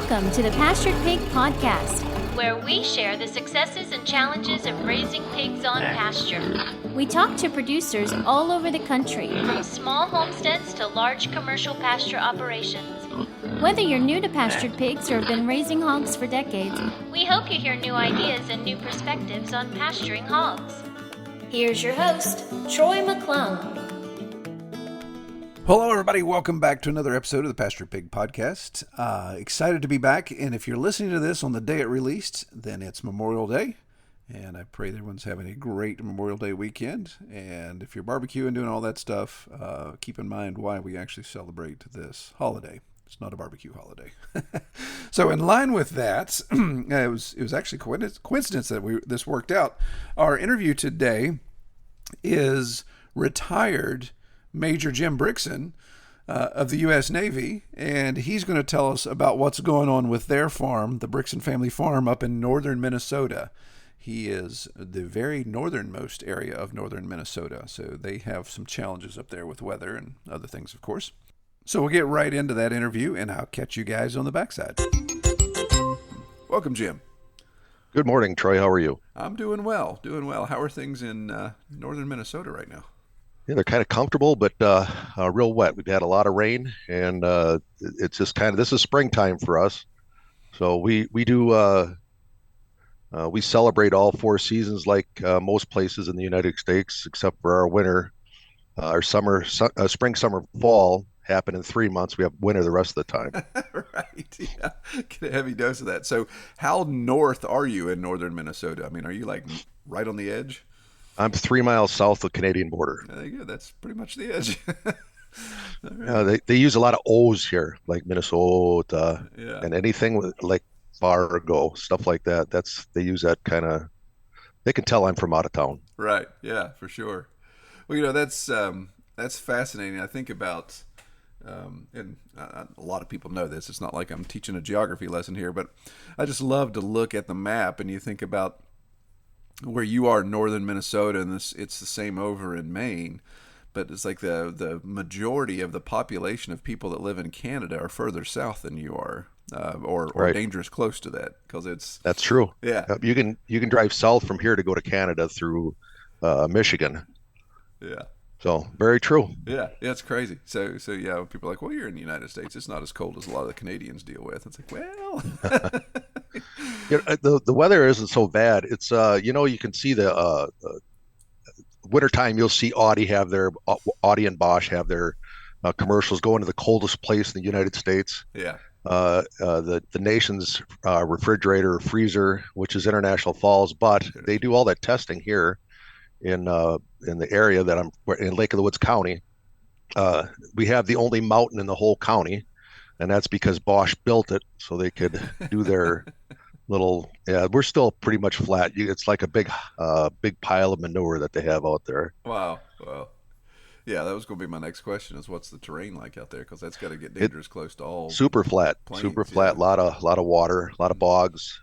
Welcome to the Pastured Pig Podcast, where we share the successes and challenges of raising pigs on pasture. We talk to producers all over the country, from small homesteads to large commercial pasture operations. Whether you're new to pastured pigs or have been raising hogs for decades, we hope you hear new ideas and new perspectives on pasturing hogs. Here's your host, Troy McClung. Hello, everybody. Welcome back to another episode of the Pastured Pig Podcast. Excited to be back, and if you're listening to this on the day it released, then it's Memorial Day, and I pray everyone's having a great Memorial Day weekend. And if you're barbecuing, doing all that stuff, keep in mind why we actually celebrate this holiday. It's not a barbecue holiday. So in line with that, it was actually coincidence that this worked out. Our interview today is retired Major Jim Brixson of the U.S. Navy, and he's going to tell us about what's going on with their farm, the Brixson family farm up in northern Minnesota. He is the very northernmost area of northern Minnesota, so they have some challenges up there with weather and other things, of course. So we'll get right into that interview, and I'll catch you guys on the backside. Welcome, Jim. Good morning, Troy. How are you? I'm doing well. How are things in northern Minnesota right now? Yeah, they're kind of comfortable, but real wet. We've had a lot of rain, and it's just this is springtime for us. So we celebrate all four seasons like most places in the United States, except for our winter. Our spring, summer, fall happen in 3 months. We have winter the rest of the time. Right. Yeah. Get a heavy dose of that. So how north are you in northern Minnesota? I mean, are you like right on the edge? I'm 3 miles south of the Canadian border. There you go. That's pretty much the edge. They use a lot of O's here, like Minnesota, yeah. And anything with, like Fargo, stuff like that. They use that kind of. They can tell I'm from out of town. Right. Yeah, for sure. Well, that's fascinating. I think about, and a lot of people know this. It's not like I'm teaching a geography lesson here, but I just love to look at the map and you think about where you are in northern Minnesota, and it's the same over in Maine, but it's like the majority of the population of people that live in Canada are further south than you are, or right. Dangerous close to that, because that's true. Yeah, you can drive south from here to go to Canada through Michigan. Yeah. So very true. Yeah, it's crazy. So yeah, when people are like, well, you're in the United States. It's not as cold as a lot of the Canadians deal with. It's like, well, the weather isn't so bad. It's you can see the wintertime. You'll see Audi and Bosch have their commercials going to the coldest place in the United States. Yeah. The nation's refrigerator or freezer, which is International Falls, but they do all that testing here in the area that I'm in, Lake of the Woods County. We have the only mountain in the whole county, and that's because Bosch built it so they could do their little. Yeah, we're still pretty much flat. It's like a big pile of manure that they have out there. Wow. Yeah, that was going to be my next question: is what's the terrain like out there? Because that's got to get dangerous close to all. Super flat. Plains, super flat. Yeah. Lot of water, a lot of bogs.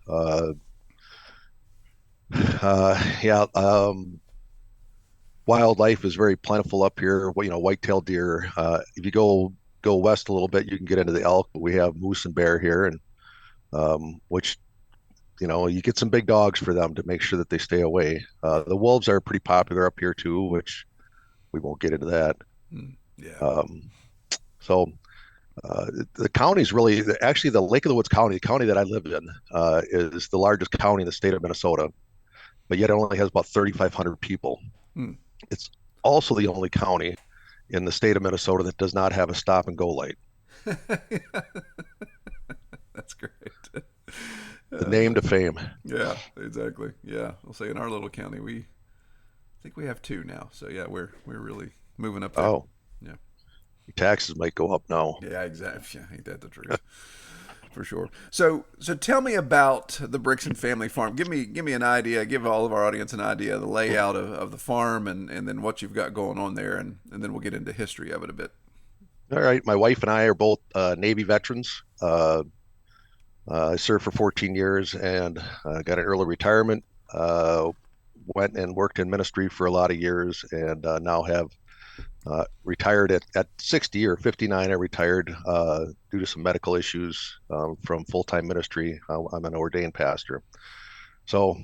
Wildlife is very plentiful up here. White-tailed deer. If you go west a little bit, you can get into the elk. But we have moose and bear here, and which you get some big dogs for them to make sure that they stay away. The wolves are pretty popular up here too, which we won't get into that. Yeah. The county's really actually the Lake of the Woods County, the county that I live in, is the largest county in the state of Minnesota, but yet it only has about 3,500 people. It's also the only county in the state of Minnesota that does not have a stop and go light. That's great. The name to fame. Yeah, exactly. Yeah, I'll say in our little county, I think we have two now. So yeah, we're really moving up there. Oh, yeah. Your taxes might go up now. Yeah, exactly. Yeah, ain't that the truth? For sure. So tell me about the Brixson family farm. Give me an idea. Give all of our audience an idea of the layout of the farm and then what you've got going on there, and then we'll get into history of it a bit. All right. My wife and I are both Navy veterans. I served for 14 years and got an early retirement. Went and worked in ministry for a lot of years, and now have Retired at 60 or 59. I retired due to some medical issues from full-time ministry. I'm an ordained pastor. So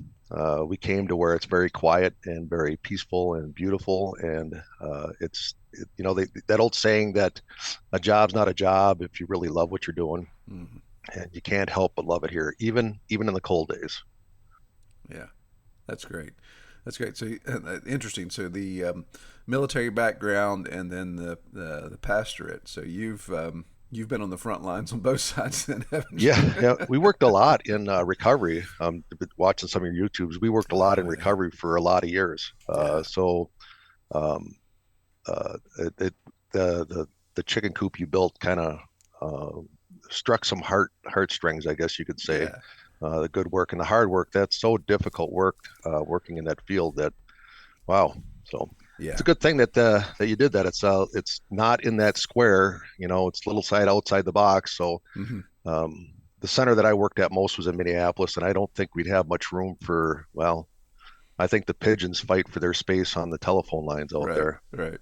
we came to where it's very quiet and very peaceful and beautiful. And that old saying that a job's not a job if you really love what you're doing. Mm-hmm. And you can't help but love it here, even in the cold days. Yeah, that's great. That's great. So interesting. So the military background and then the pastorate. So you've been on the front lines on both sides, then, haven't you? Yeah, we worked a lot in recovery. Watching some of your YouTubes, we worked a lot in recovery for a lot of years. Yeah. So um, it the chicken coop you built kind of struck some heartstrings, I guess you could say. Yeah. The good work and the hard work, that's so difficult work, working in that field, that wow. So it's Yeah. a good thing that you did that. It's not in that square, it's a little side outside the box. So Mm-hmm. the center that I worked at most was in Minneapolis, and I don't think we'd have much room for, well, I think the pigeons fight for their space on the telephone lines out Right. there. Right.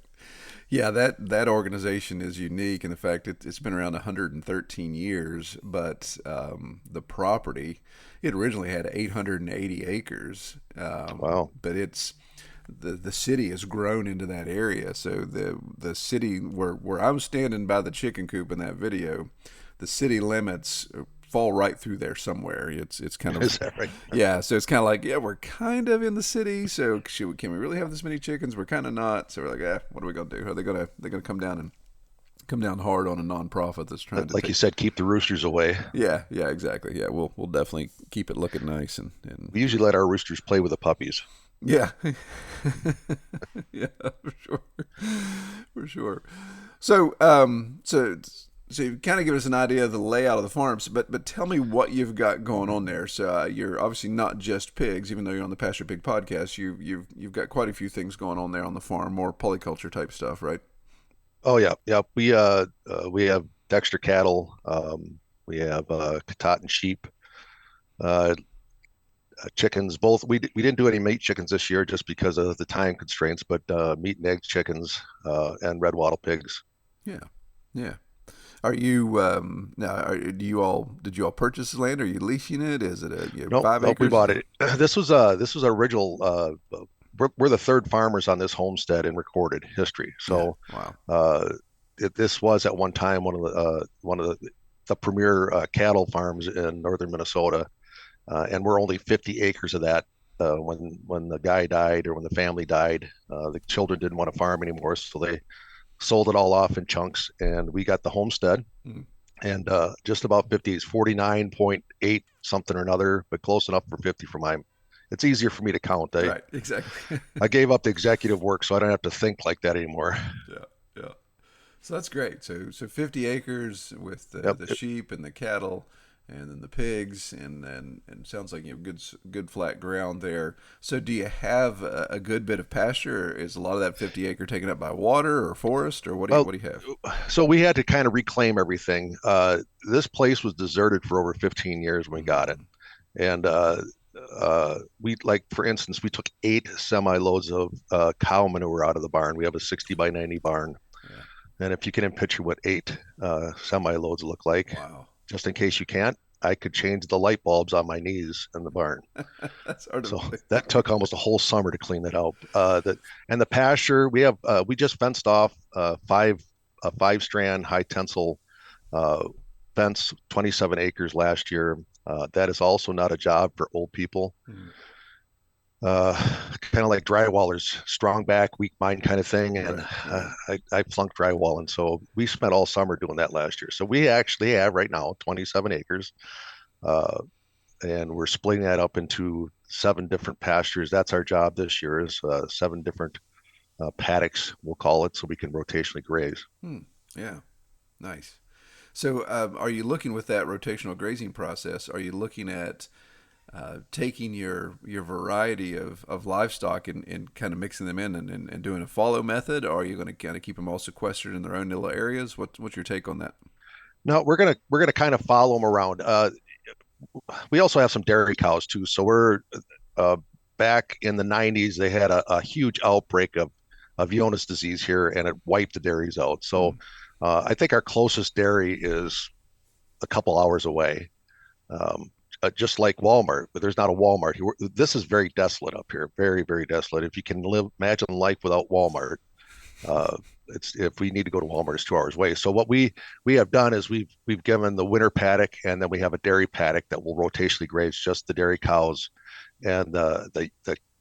Yeah, that organization is unique in the fact it's been around 113 years, but the property, it originally had 880 acres, Wow. but the city has grown into that area. So the city where I was standing by the chicken coop in that video, the city limits fall right through there somewhere. It's kind Is of, that right? yeah. So it's kind of like, yeah, we're kind of in the city. So can we really have this many chickens? We're kind of not. So we're like, what are we gonna do? Are they gonna come down hard on a nonprofit that's trying to Like you take? said, keep the roosters away. Yeah, yeah, exactly. Yeah, we'll definitely keep it looking nice and We usually let our roosters play with the puppies. yeah, yeah, for sure, for sure. So so you kind of give us an idea of the layout of the farms, but tell me what you've got going on there. So you're obviously not just pigs, even though you're on the Pasture Pig podcast. You've got quite a few things going on there on the farm, more polyculture type stuff, right? Oh yeah, yeah. We have Dexter cattle. We have Katahdin sheep, uh, chickens. Both we didn't do any meat chickens this year just because of the time constraints, but meat and egg chickens and red wattle pigs. Yeah, yeah. Are you now? Do you all did you all purchase the land? Are you leasing it? Is it Nope, five nope. We acres? bought it. This was original. We're the third farmers on this homestead in recorded history. Yeah. So Wow. uh, this was at one time one of the premier cattle farms in northern Minnesota, and we're only 50 acres of that. When the guy died or when the family died, the children didn't want to farm anymore, so they sold it all off in chunks, and we got the homestead. Mm. And just about 50 is 49.8 something or another, but close enough for 50 for mine. It's easier for me to count. I, Right. Exactly. I gave up the executive work, so I don't have to think like that anymore. Yeah. Yeah. So that's great. So 50 acres with Yep. the sheep and the cattle, and then the pigs, and it sounds like you have good flat ground there. So do you have a good bit of pasture? Or is a lot of that 50 acre taken up by water or forest, or Well, what do you have? so we had to kind of reclaim everything. This place was deserted for over 15 years when we got it. Mm, And we, like, for instance, we took 8 semi-loads of cow manure out of the barn. We have a 60 by 90 barn. yeah. And if you can picture what 8 semi-loads look like, Wow. just in case you can't, I could change the light bulbs on my knees in the barn. That's hard to So believe. that took almost a whole summer to clean that out. And the pasture, we just fenced off a 5 strand high tensile uh, fence, 27 acres last year. That is also not a job for old people. Mm, Uh, Kind of like drywallers, strong back, weak mind kind of thing. And right. Right. I flunked drywalling, so we spent all summer doing that last year. So we actually have right now 27 acres, uh, and we're splitting that up into 7 different pastures. That's our job this year, is 7 different paddocks, we'll call it, so we can rotationally graze. Hmm. Yeah. Nice. So, are you looking with that rotational grazing process? Are you looking at taking your variety of livestock and kind of mixing them in and doing a follow method, or are you going to kind of keep them all sequestered in their own little areas? What's your take on that? No, we're gonna kind of follow them around. We also have some dairy cows too. So we're uh, back in the 90s. They had a huge outbreak of Vioni's disease here, and it wiped the dairies out. So Mm. I think our closest dairy is a couple hours away. Um, just like Walmart, but there's not a Walmart here. This is very desolate up here, very, very desolate. If you can imagine life without Walmart, uh, it's if we need to go to Walmart, it's 2 hours away. So what we have done is we've given the winter paddock, and then we have a dairy paddock that will rotationally graze just the dairy cows and the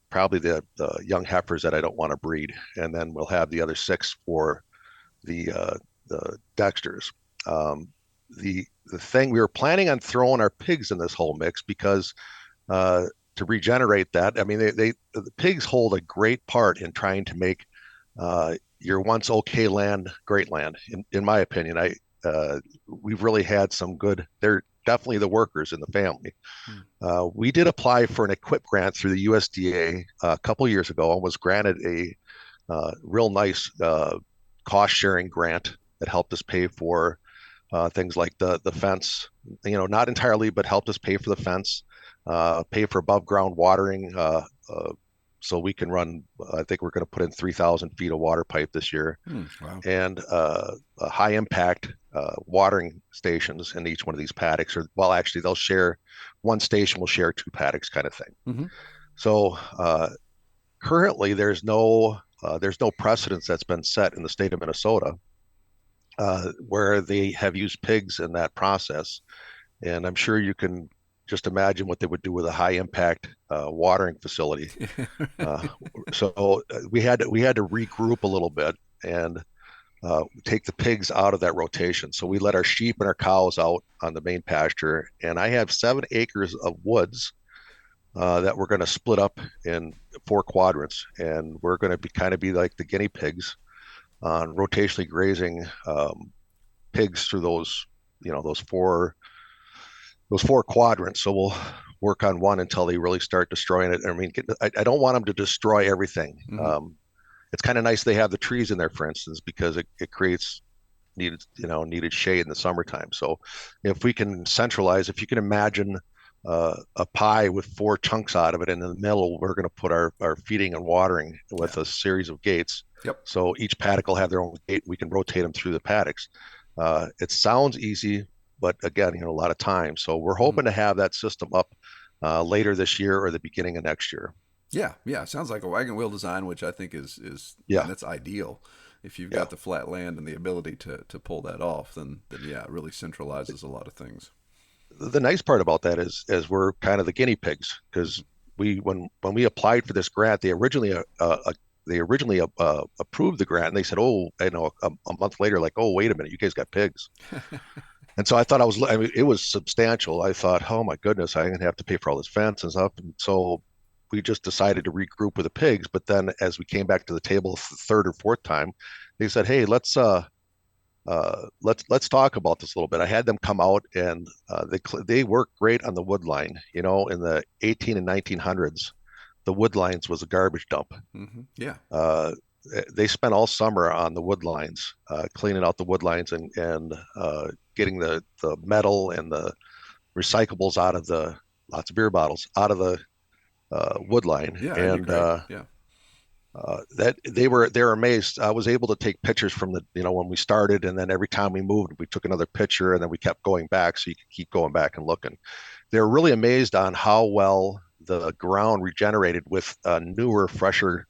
probably the young heifers that I don't want to breed, and then we'll have the other 6 for the Dexters. Um, the thing we were planning on throwing our pigs in this whole mix because to regenerate that, I mean the pigs hold a great part in trying to make your once okay land great land. In my opinion, we've really had some good. They're definitely the workers in the family. We did apply for an equip grant through the USDA a couple years ago and was granted a real nice cost sharing grant that helped us pay for things like the fence, not entirely, but helped us pay for the fence, pay for above ground watering. So we can run, I think we're going to put in 3,000 feet of water pipe this year, Wow. and high impact watering stations in each one of these paddocks. Or, well, actually, they'll share, one station will share 2 paddocks kind of thing. Mm-hmm. So currently, there's no precedence that's been set in the state of Minnesota where they have used pigs in that process. And I'm sure you can just imagine what they would do with a high impact watering facility. Uh, so we had to regroup a little bit and take the pigs out of that rotation. So we let our sheep and our cows out on the main pasture, and I have 7 acres of woods that we're going to split up in 4 quadrants, and we're going to be like the guinea pigs on rotationally grazing pigs through those four quadrants. So we'll work on one until they really start destroying it. I mean, I don't want them to destroy everything. Mm-hmm. It's kind of nice they have the trees in there, for instance, because it creates needed shade in the summertime. So if we can centralize, if you can imagine a pie with 4 chunks out of it, and in the middle we're going to put our feeding and watering with a series of gates. Yep. So each paddock will have their own gate. We can rotate them through the paddocks. It sounds easy, but again, a lot of time. So we're hoping to have that system up later this year or the beginning of next year. Yeah, yeah. Sounds like a wagon wheel design, which I think is Yeah, that's ideal. If you've yeah. got the flat land and the ability to pull that off, then yeah, it really centralizes a lot of things. The nice part about that is we're kind of the guinea pigs, because when we applied for this grant, they originally approved the grant, and they said, oh, a month later, like, oh, wait a minute, you guys got pigs. And so I mean, it was substantial. I thought, oh my goodness, I'm gonna have to pay for all this fence and stuff. And so we just decided to regroup with the pigs. But then as we came back to the table the 3rd or 4th time, they said, hey, let's talk about this a little bit. I had them come out, and they work great on the wood line. In the 18 and 1900s, the wood lines was a garbage dump. Mm-hmm. Yeah. They spent all summer on the wood lines, cleaning out the wood lines and getting the metal and the recyclables out of lots of beer bottles out of the wood line. Yeah, that'd be And great. Yeah. that they were amazed. I was able to take pictures from when we started, and then every time we moved, we took another picture, and then we kept going back, so you could keep going back and looking. They're really amazed on how well the ground regenerated with newer, fresher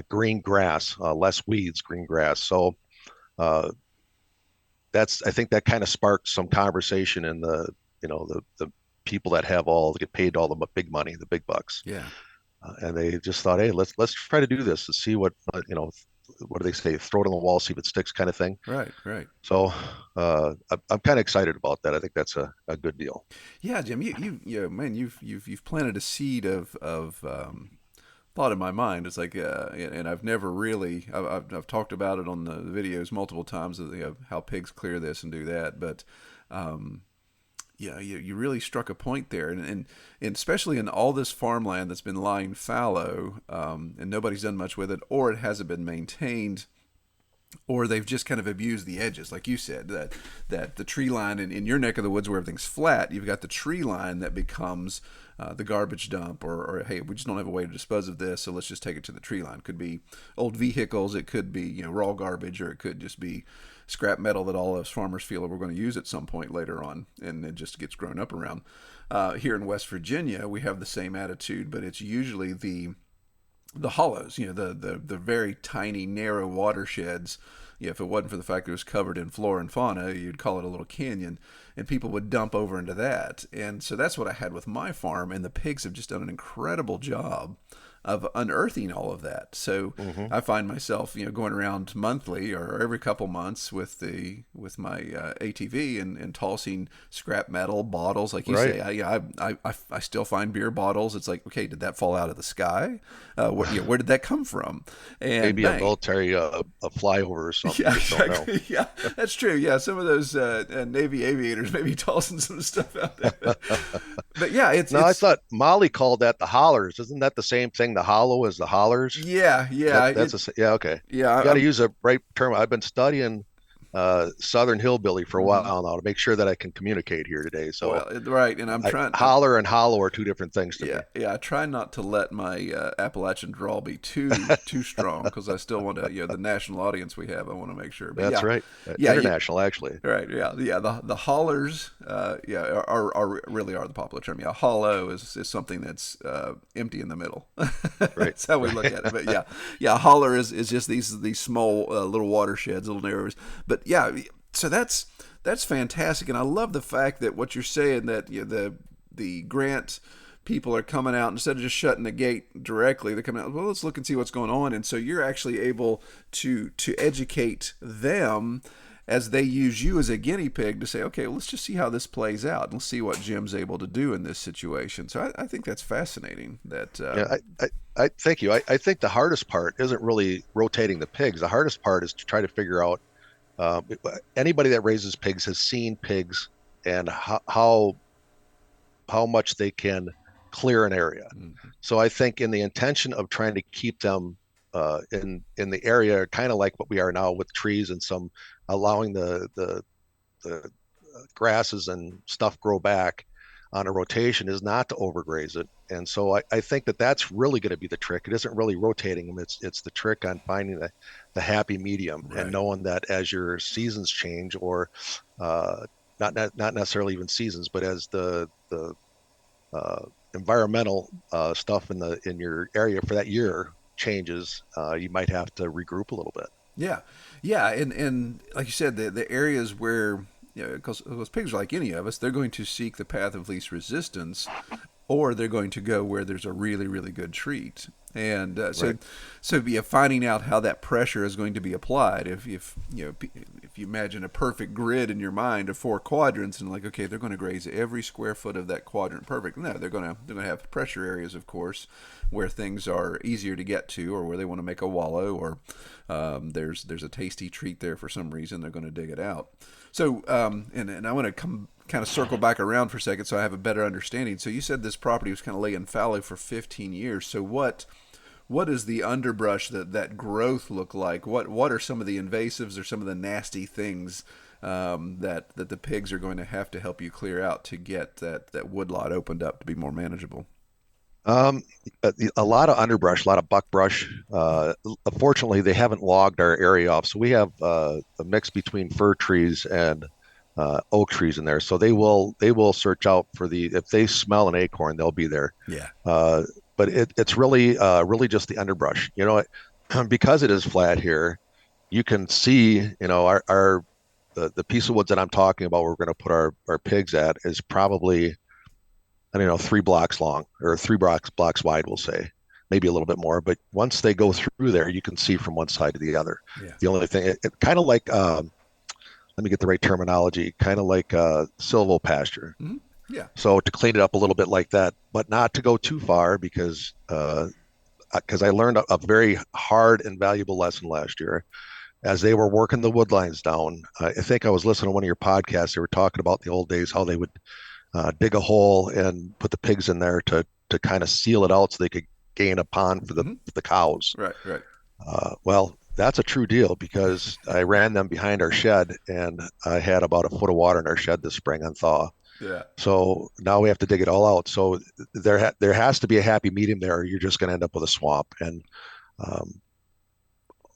green grass, less weeds, green grass. So uh, I think that kind of sparked some conversation in the people that get paid all the big money, the big bucks. Yeah. And they just thought, hey, let's try to do this and see what what do they say? Throw it on the wall, see if it sticks, kind of thing. Right. Right. So I'm kind of excited about that. I think that's a good deal. Yeah, Jim. Man, you've planted a seed of thought in my mind. It's like, and I've never really, I've talked about it on the videos multiple times of how pigs clear this and do that, but yeah, you really struck a point there, and especially in all this farmland that's been lying fallow, and nobody's done much with it, or it hasn't been maintained. or they've just kind of abused the edges, like you said, that the tree line in your neck of the woods where everything's flat, you've got the tree line that becomes the garbage dump, or hey, we just don't have a way to dispose of this, so let's just take it to the tree line. Could be old vehicles, it could be raw garbage, or it could just be scrap metal that all us farmers feel that we're going to use at some point later on, and it just gets grown up around. Here in West Virginia, we have the same attitude, but it's usually the hollows, the very tiny, narrow watersheds. If it wasn't for the fact that it was covered in flora and fauna, you'd call it a little canyon, and people would dump over into that. And so that's what I had with my farm, and the pigs have just done an incredible job of unearthing all of that. So I find myself, going around monthly or every couple months with my ATV and tossing scrap metal bottles, like you say. I still find beer bottles. It's like, okay, did that fall out of the sky? Where did that come from? And maybe a military a flyover or something. Yeah, exactly. Yeah, that's true. Yeah, some of those Navy aviators maybe tossing some stuff out there. But yeah, I thought Molly called that the hollers. Isn't that the same thing? The hollow is the hollers. Yeah. Okay. Yeah, you got to use a right term. I've been studying Southern Hillbilly for a while now to make sure that I can communicate here today. So right, and I'm trying. Holler and hollow are two different things to me. Yeah. I try not to let my Appalachian drawl be too strong, because I still want to, the national audience we have, I want to make sure. But that's right. International, actually. Right. Yeah. The hollers, are really the popular term. Yeah. Hollow is something that's empty in the middle. Right. That's how we look at it. But yeah. Holler is just these small little watersheds, little narrows. But yeah, so that's fantastic, and I love the fact that what you're saying, that the grant people are coming out, instead of just shutting the gate directly, they're coming out, well, let's look and see what's going on. And so you're actually able to educate them as they use you as a guinea pig to say, okay, well, let's just see how this plays out, and let's see what Jim's able to do in this situation. So I think that's fascinating. I thank you. I think the hardest part isn't really rotating the pigs. The hardest part is to try to figure out, anybody that raises pigs has seen pigs and how much they can clear an area. So I think in the intention of trying to keep them in the area, kind of like what we are now with trees and some allowing the grasses and stuff grow back on a rotation, is not to overgraze it. And so I think that's really going to be the trick. It isn't really rotating them. It's the trick on finding the happy medium, right, and knowing that as your seasons change, or not necessarily even seasons, but as the environmental stuff in your area for that year changes, you might have to regroup a little bit. Yeah, and like you said, the areas where, because pigs are like any of us, they're going to seek the path of least resistance, or they're going to go where there's a really, really good treat. And so finding out how that pressure is going to be applied. If you imagine a perfect grid in your mind of 4 quadrants, and like, okay, they're going to graze every square foot of that quadrant perfect. No, they're going to have pressure areas, of course, where things are easier to get to, or where they want to make a wallow, or there's a tasty treat there for some reason. They're going to dig it out. So and I want to come kind of circle back around for a second so I have a better understanding. So you said this property was kind of laying fallow for 15 years. So what does the underbrush, that growth look like? What are some of the invasives or some of the nasty things that the pigs are going to have to help you clear out to get that woodlot opened up to be more manageable? A lot of underbrush, a lot of buckbrush. Fortunately, they haven't logged our area off, so we have a mix between fir trees and oak trees in there. So they will search out for if they smell an acorn, they'll be there. Yeah. But it's really just the underbrush. Because it is flat here, you can see, the piece of woods that I'm talking about, we're going to put our pigs at, is probably, 3 blocks long, or 3 blocks wide, we'll say, maybe a little bit more. But once they go through there, you can see from one side to the other. Yeah. The only thing, it kind of like, let me get the right terminology, kind of like silvopasture. Mm-hmm. Yeah. So to clean it up a little bit like that, but not to go too far, because I learned a very hard and valuable lesson last year as they were working the wood lines down. I think I was listening to one of your podcasts. They were talking about the old days, how they would dig a hole and put the pigs in there to kind of seal it out so they could gain a pond for the cows. Right. Well, that's a true deal because I ran them behind our shed and I had about a foot of water in our shed this spring on thaw. Yeah. So now we have to dig it all out. So there has to be a happy medium there, or you're just going to end up with a swamp. And um,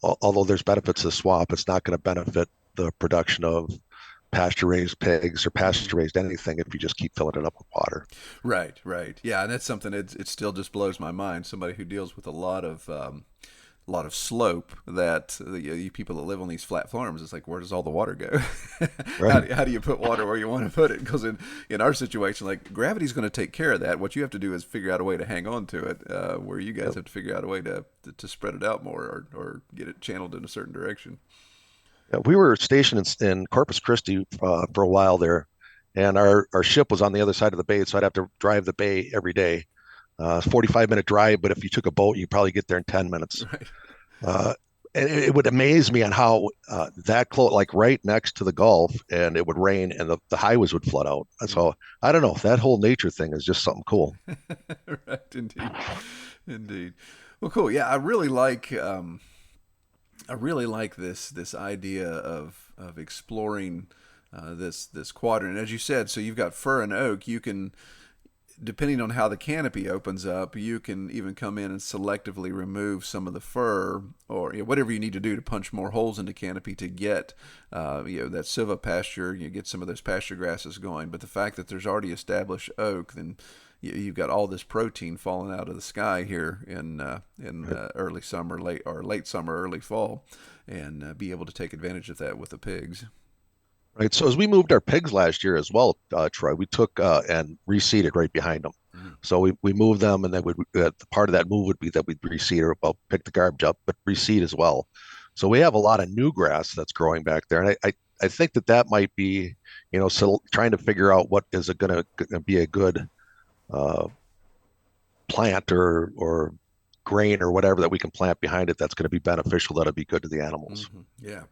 although there's benefits to the swamp, it's not going to benefit the production of pasture raised pigs or pasture raised anything if you just keep filling it up with water. Right, right. Yeah, and that's something it still just blows my mind. Somebody who deals with a lot of slope that you people that live on these flat farms, it's like, where does all the water go? Right. How do you put water where you want to put it? Because in our situation, like gravity's going to take care of that. What you have to do is figure out a way to hang on to it, where you guys Yep. have to figure out a way to spread it out more or get it channeled in a certain direction. Yeah, we were stationed in Corpus Christi for a while there, and our ship was on the other side of the bay, so I'd have to drive the bay every day. 45-minute drive, but if you took a boat, you'd probably get there in 10 minutes. Right. Uh, and it would amaze me on how that close, like right next to the Gulf, and it would rain and the highways would flood out. So I don't know. That whole nature thing is just something cool. Right, indeed, indeed. Well, cool. Yeah, I really like this idea of exploring this quadrant. And as you said, so you've got fir and oak. You can, depending on how the canopy opens up, you can even come in and selectively remove some of the fir or whatever you need to do to punch more holes into canopy to get that silvopasture. You get some of those pasture grasses going. But the fact that there's already established oak, then you've got all this protein falling out of the sky here in early summer, late summer, early fall, and be able to take advantage of that with the pigs. Right. So as we moved our pigs last year as well, Troy, we took and reseeded right behind them. Mm. So we moved them, and then part of that move would be that we'd reseed or well pick the garbage up, but reseed as well. So we have a lot of new grass that's growing back there, and I think that might be, so trying to figure out what is it going to be a good uh, plant or grain or whatever that we can plant behind it that's going to be beneficial, that'll be good to the animals. Yeah.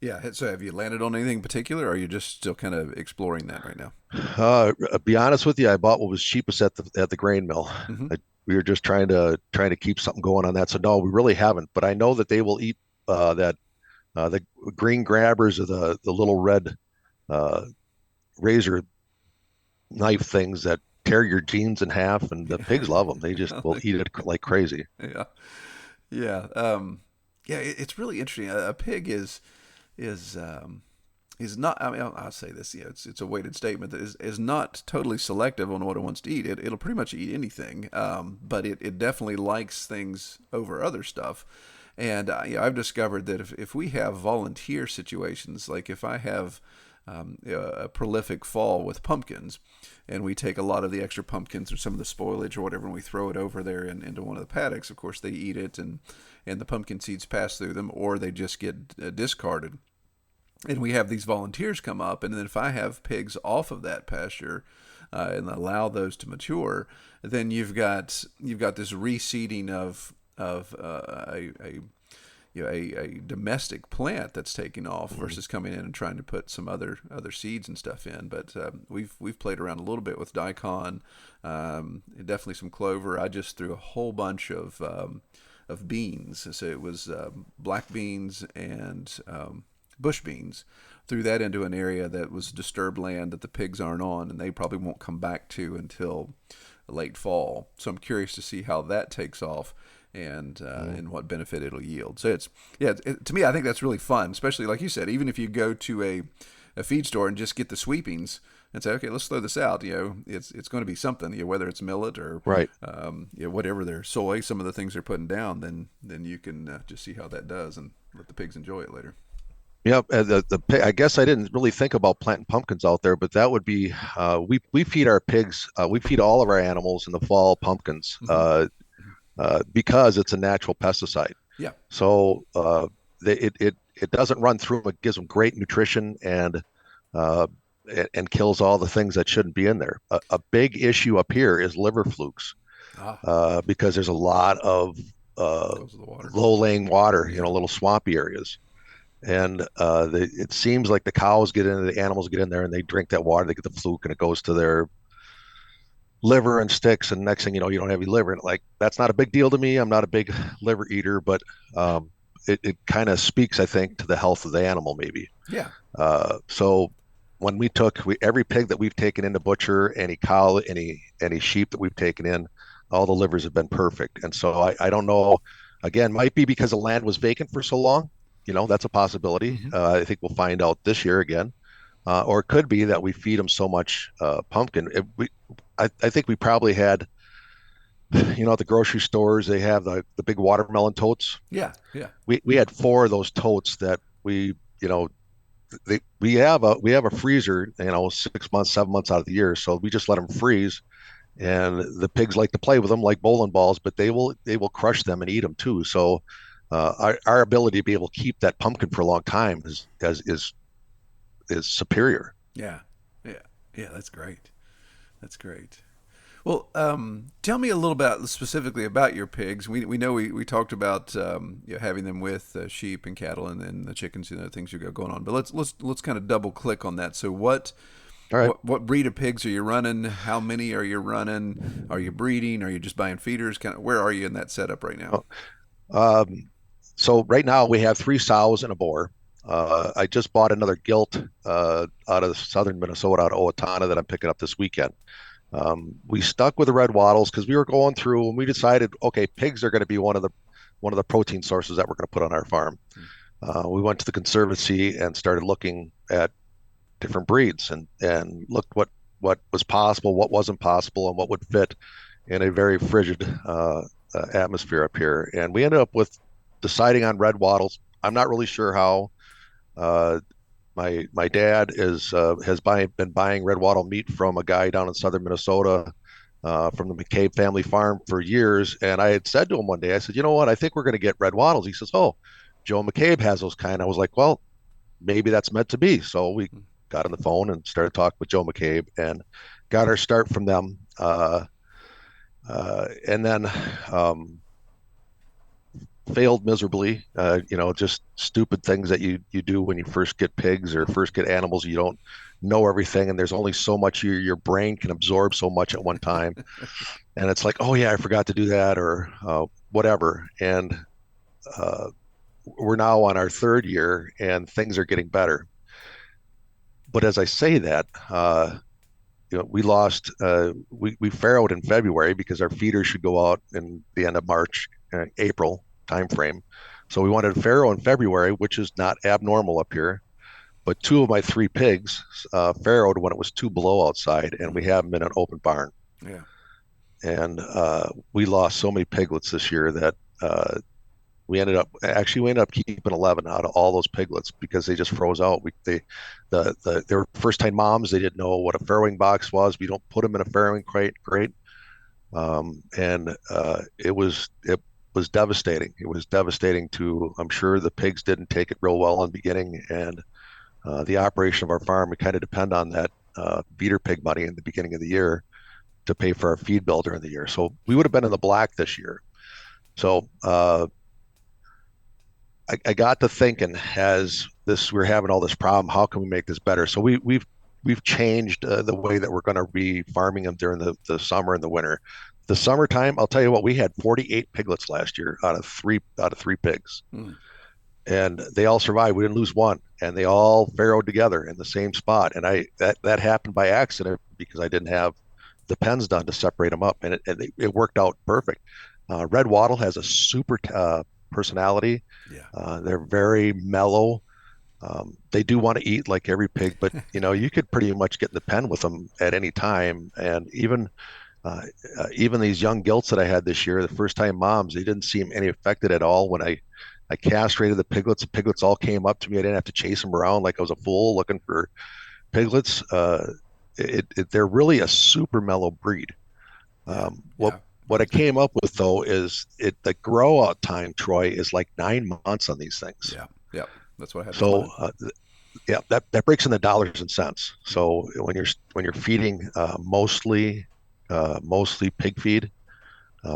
Yeah. So have you landed on anything in particular, or are you just still kind of exploring that right now? Be honest with you, I bought what was cheapest at the grain mill. Hmm. We were just trying to keep something going on that. So no, we really haven't. But I know that they will eat that the green grabbers or the little red uh, razor knife things that tear your jeans in half, and the pigs love them. They just will eat it like crazy. Yeah. Yeah. Yeah. It's really interesting. A pig is is not. I mean, I'll say this. Yeah, it's a weighted statement that is not totally selective on what it wants to eat. It'll pretty much eat anything. But it definitely likes things over other stuff. And I've discovered that if we have volunteer situations, like if I have a prolific fall with pumpkins, and we take a lot of the extra pumpkins or some of the spoilage or whatever, and we throw it over there into one of the paddocks. Of course, they eat it, and the pumpkin seeds pass through them, or they just get discarded. And we have these volunteers come up, and then if I have pigs off of that pasture and allow those to mature, then you've got this reseeding of a domestic plant that's taking off versus coming in and trying to put some other seeds and stuff in. But we've played around a little bit with daikon, definitely some clover. I just threw a whole bunch of beans. So it was black beans and bush beans. Threw that into an area that was disturbed land that the pigs aren't on, and they probably won't come back to until late fall. So I'm curious to see how that takes off and what benefit it'll yield. So to me, I think that's really fun, especially like you said, even if you go to a feed store and just get the sweepings and say, okay, let's throw this out. It's going to be something. Whether it's millet or Right. whatever their soy, some of the things they're putting down, then you can just see how that does and let the pigs enjoy it later. Yeah, I guess I didn't really think about planting pumpkins out there, but that would be we feed our pigs, we feed all of our animals in the fall pumpkins Hmm. because it's a natural pesticide. Yeah. So it doesn't run through them. It gives them great nutrition uh, and kills all the things that shouldn't be in there. A big issue up here is liver flukes Ah, because there's a lot of goes to the water. low-laying water, Yeah. little swampy areas. And it seems like the cows get in, the animals get in there, and they drink that water. They get the fluke, and it goes to their liver and sticks. And next thing you know, you don't have any liver. And like that's not a big deal to me. I'm not a big liver eater, but it kind of speaks, I think, to the health of the animal, maybe. Yeah. So when every pig that we've taken in to butcher, any cow, any sheep that we've taken in, all the livers have been perfect. And so I don't know. Again, might be because the land was vacant for so long. That's a possibility. Mm-hmm. I think we'll find out this year again. Or it could be that we feed them so much pumpkin. I think we probably had, at the grocery stores, they have the big watermelon totes. Yeah. Yeah. We had 4 of those totes that we have a freezer, 6 months, 7 months out of the year. So we just let them freeze, and the pigs like to play with them like bowling balls, but they will crush them and eat them too. So our ability to be able to keep that pumpkin for a long time is superior. Yeah. Yeah. Yeah. That's great. That's great. Well, tell me a little bit specifically about your pigs. We know we talked about having them with sheep and cattle and then the chickens and other things you got going on. But let's kind of double click on that. So All right. what breed of pigs are you running? How many are you running? Are you breeding? Are you just buying feeders? Kind of where are you in that setup right now? So right now we have 3 sows and a boar. I just bought another gilt out of southern Minnesota, out of Owatonna, that I'm picking up this weekend. We stuck with the red Wattles because we were going through and we decided, okay, pigs are going to be one of the protein sources that we're going to put on our farm. We went to the conservancy and started looking at different breeds and looked what was possible, what wasn't possible, and what would fit in a very frigid atmosphere up here. And we ended up with deciding on red Wattles. I'm not really sure how. My dad has been buying red wattle meat from a guy down in southern Minnesota, from the McCabe family farm for years. And I had said to him one day, I said, you know what? I think we're going to get red wattles. He says, oh, Joe McCabe has those kind. I was like, well, maybe that's meant to be. So we got on the phone and started talking with Joe McCabe and got our start from them. And then failed miserably. Just stupid things that you do when you first get pigs or first get animals. You don't know everything, and there's only so much your brain can absorb so much at one time. And it's like, oh yeah, I forgot to do that, or whatever. And we're now on our 3rd year, and things are getting better. But as I say that, we lost. We farrowed in February because our feeders should go out in the end of March, April time frame. So we wanted to farrow in February, which is not abnormal up here. But 2 of my 3 pigs farrowed when it was 2 below outside, and we have them in an open barn. Yeah. And we lost so many piglets this year that we ended up keeping 11 out of all those piglets because they just froze out. They were first time moms. They didn't know what a farrowing box was. We don't put them in a farrowing crate. And it was devastating. It was devastating I'm sure the pigs didn't take it real well in the beginning, and the operation of our farm, we kind of depend on that feeder pig money in the beginning of the year to pay for our feed bill during the year. So we would have been in the black this year. So I got to thinking, we're having all this problem, how can we make this better? So we've changed the way that we're going to be farming them during the summer and the winter. The summertime, I'll tell you what, we had 48 piglets last year out of three pigs. And they all survived. We didn't lose one, and they all farrowed together in the same spot. And that happened by accident because I didn't have the pens done to separate them up, and it worked out perfect. Red wattle has a super personality. Yeah. They're very mellow. They do want to eat like every pig, but you could pretty much get in the pen with them at any time. And even these young gilts that I had this year, the first time moms, they didn't seem any affected at all. When I castrated the piglets all came up to me. I didn't have to chase them around like I was a fool looking for piglets. They're really a super mellow breed. What I came up with though is the grow out time, Troy, is like 9 months on these things. Yeah, that's what I had. So that breaks into dollars and cents. So when you're feeding mostly pig feed,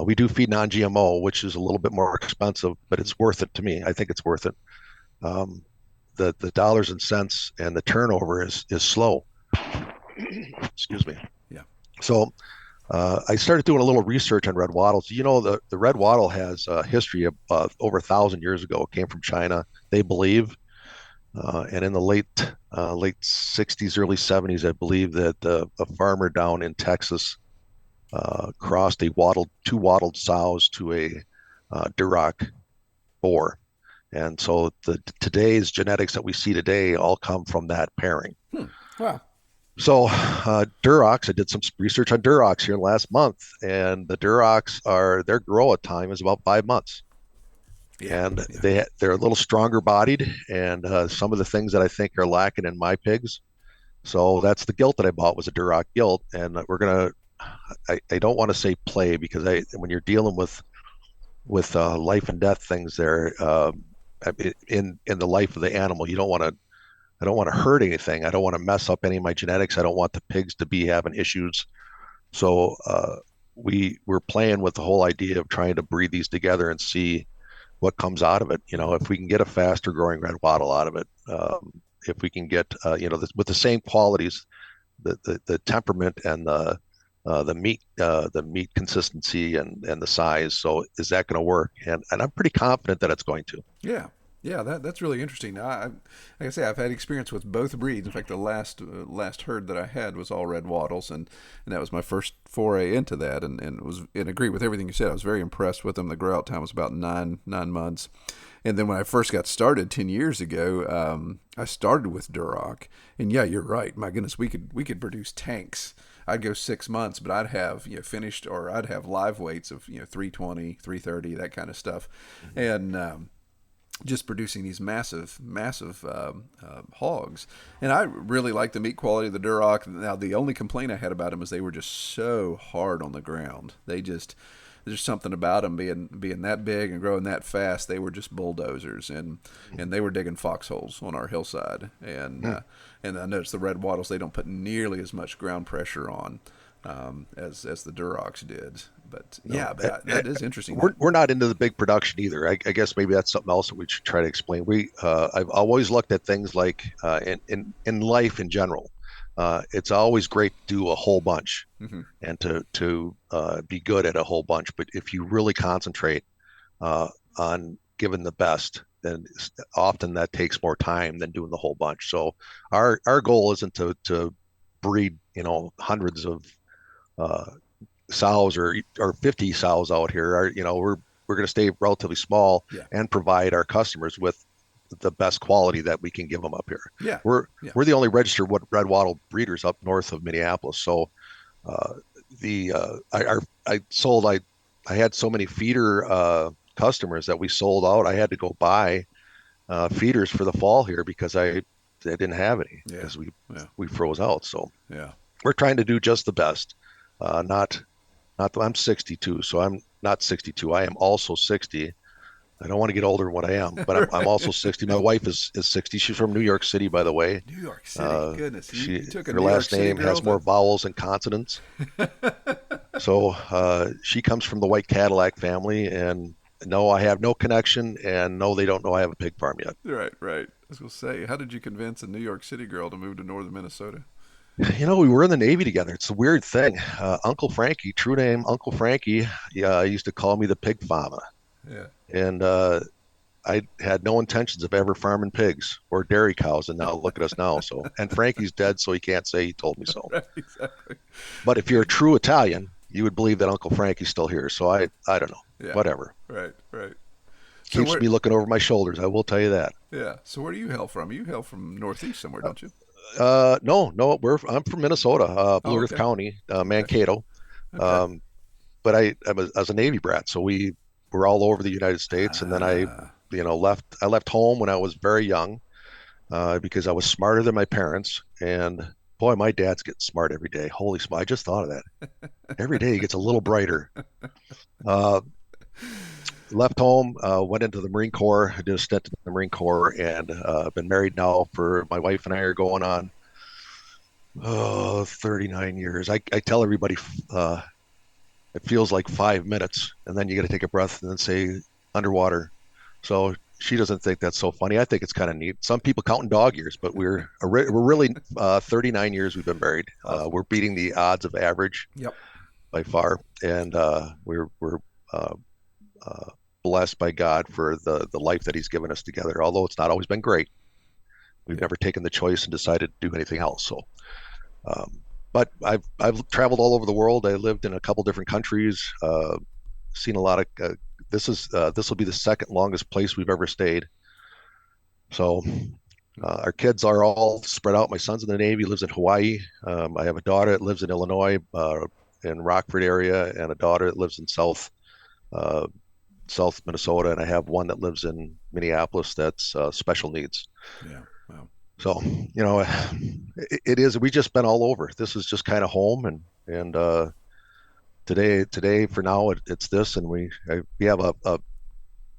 we do feed non-GMO, which is a little bit more expensive, but it's worth it to me. I think it's worth it. The dollars and cents and the turnover is slow. Excuse me. Yeah. So I started doing a little research on red wattles. The red wattle has a history of over 1,000 years ago. It came from China, they believe, and in the late 60s, early 70s, I believe that a farmer down in Texas crossed two wattled sows to a Duroc boar, and so today's genetics that we see today all come from that pairing. Wow. So Durocs, I did some research on Durocs here last month, and the Durocs their grow out time is about 5 months. Yeah, And yeah. they're a little stronger bodied, and some of the things that I think are lacking in my pigs. So that's the gilt that I bought, was a Duroc gilt, and I don't want to say play, because when you're dealing with life and death things there, in the life of the animal, I don't want to hurt anything. I don't want to mess up any of my genetics. I don't want the pigs to be having issues. So we're playing with the whole idea of trying to breed these together and see what comes out of it. If we can get a faster growing red wattle out of it, if we can get with the same qualities, the temperament and the meat consistency and the size. So is that going to work? And I'm pretty confident that it's going to. Yeah, yeah, that's really interesting. Like I say, I've had experience with both breeds. In fact, the last herd that I had was all red wattles, and that was my first foray into that, and agree with everything you said. I was very impressed with them. The grow out time was about nine months, and then when I first got started 10 years ago, I started with Duroc, and yeah, you're right. My goodness, we could produce tanks. I'd go 6 months, but I'd have finished, or I'd have live weights of 320, 330, that kind of stuff, and just producing these massive hogs. And I really like the meat quality of the Duroc. Now, the only complaint I had about them is they were just so hard on the ground. There's something about them being that big and growing that fast. They were just bulldozers, and they were digging foxholes on our hillside. And I noticed the red wattles, they don't put nearly as much ground pressure on as the Durocs did. But yeah, but that is interesting. We're not into the big production either. I guess maybe that's something else that we should try to explain. I've always looked at things like in life in general. It's always great to do a whole bunch and to be good at a whole bunch. But if you really concentrate on giving the best, then often that takes more time than doing the whole bunch. So our goal isn't to breed hundreds of sows or 50 sows out here. We're going to stay relatively small and provide our customers with the best quality that we can give them up here. Yeah, we're the only registered red wattle breeders up north of Minneapolis. So I had so many feeder customers that we sold out. I had to go buy feeders for the fall here because I didn't have any because we froze out. So we're trying to do just the best. I'm 62, so I'm not 62. I am also 60. I don't want to get older than what I am, but I'm also 60. My wife is 60. She's from New York City, by the way. New York City, goodness. You took a her New York last City name girl has more vowels than consonants. So she comes from the White Cadillac family, and no, I have no connection, and no, they don't know I have a pig farm yet. Right. I was going to say, how did you convince a New York City girl to move to northern Minnesota? We were in the Navy together. It's a weird thing. Uncle Frankie, true name Uncle Frankie, used to call me the pig farmer. Yeah. And I had no intentions of ever farming pigs or dairy cows, and now look at us now. So, and Frankie's dead, so he can't say he told me so. Right, exactly. But if you're a true Italian, you would believe that Uncle Frankie's still here. So I don't know. Yeah. Whatever. Right. Keeps me looking over my shoulders. I will tell you that. Yeah. So where do you hail from? You hail from Northeast somewhere, don't you? No. I'm from Minnesota, Blue Earth County, Mankato. Okay. But I was a Navy brat, so we were all over the United States, and then I left home when I was very young because I was smarter than my parents. And boy, my dad's getting smart every day. Holy smart! I just thought of that. Every day he gets a little brighter. Left home, went into the Marine Corps. I did a stint in the Marine Corps, and been married now for my wife and I are going on 39 years. I tell everybody it feels like 5 minutes, and then you got to take a breath and then say underwater. So she doesn't think that's so funny. I think it's kind of neat. Some people counting dog years, but we're really 39 years we've been married. We're beating the odds of average. Yep. by far, and we're uh, uh, blessed by God for the life that He's given us together. Although it's not always been great, we've Yeah. never taken the choice and decided to do anything else. So, but I've traveled all over the world. I lived in a couple different countries, seen a lot of. This will be the second longest place we've ever stayed. So our kids are all spread out. My son's in the Navy, lives in Hawaii. I have a daughter that lives in Illinois, in Rockford area, and a daughter that lives in uh, South Minnesota, and I have one that lives in Minneapolis that's special needs. Yeah. Wow. So, it is. We just been all over. This is just kind of home, and today for now it's this, and we have a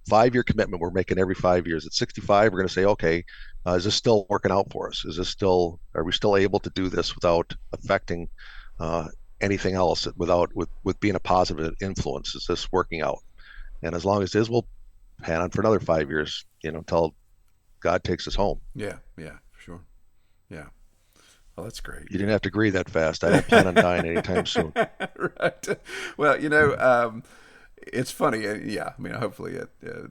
5-year commitment we're making every 5 years. At 65, we're going to say, okay, is this still working out for us? Are we still able to do this without affecting uh, anything else, with being a positive influence? Is this working out? And as long as it is, we'll pan on for another 5 years, until God takes us home. Yeah. Yeah. For sure. Yeah. Well, that's great. You didn't have to agree that fast. I don't plan on dying anytime soon. Right. Well, it's funny. Yeah. I mean, hopefully,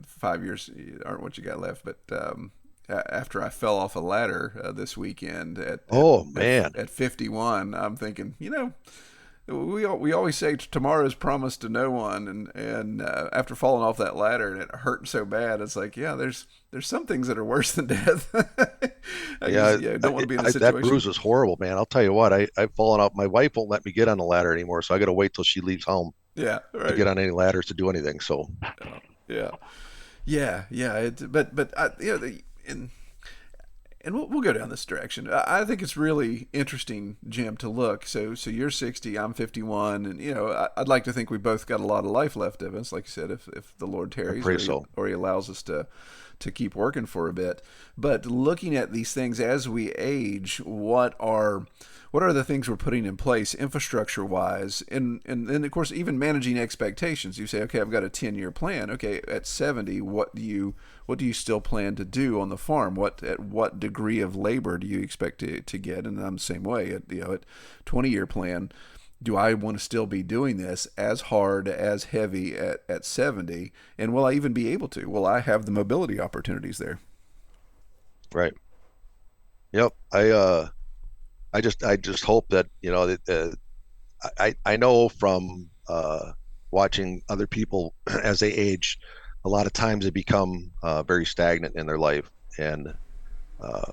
5 years aren't what you got left. But after I fell off a ladder this weekend Oh man, at 51, I'm thinking, we always say tomorrow's promised to no one, and after falling off that ladder and it hurt so bad, it's like, yeah, there's some things that are worse than death. I don't want to be in a situation. That bruise is horrible, man. I'll tell you what, I've fallen off. My wife won't let me get on the ladder anymore, so I got to wait till she leaves home Yeah, to right. get on any ladders to do anything. So, Yeah, yeah. But and we'll go down this direction. I think it's really interesting, Jim, to look. So you're 60, I'm 51, and I'd like to think we both got a lot of life left of us. Like you said, if the Lord tarries, or he allows us to keep working for a bit. But looking at these things as we age, what are the things we're putting in place infrastructure wise, and then of course even managing expectations. You say, okay, I've got a 10-year plan. Okay, at 70, what do you still plan to do on the farm? At what degree of labor do you expect to get? And I'm the same way. At 20-year plan, do I want to still be doing this as hard, as heavy at 70? And will I even be able to? Will I have the mobility opportunities there? right. Yep. I just hope that I know from watching other people as they age, a lot of times they become very stagnant in their life, and uh,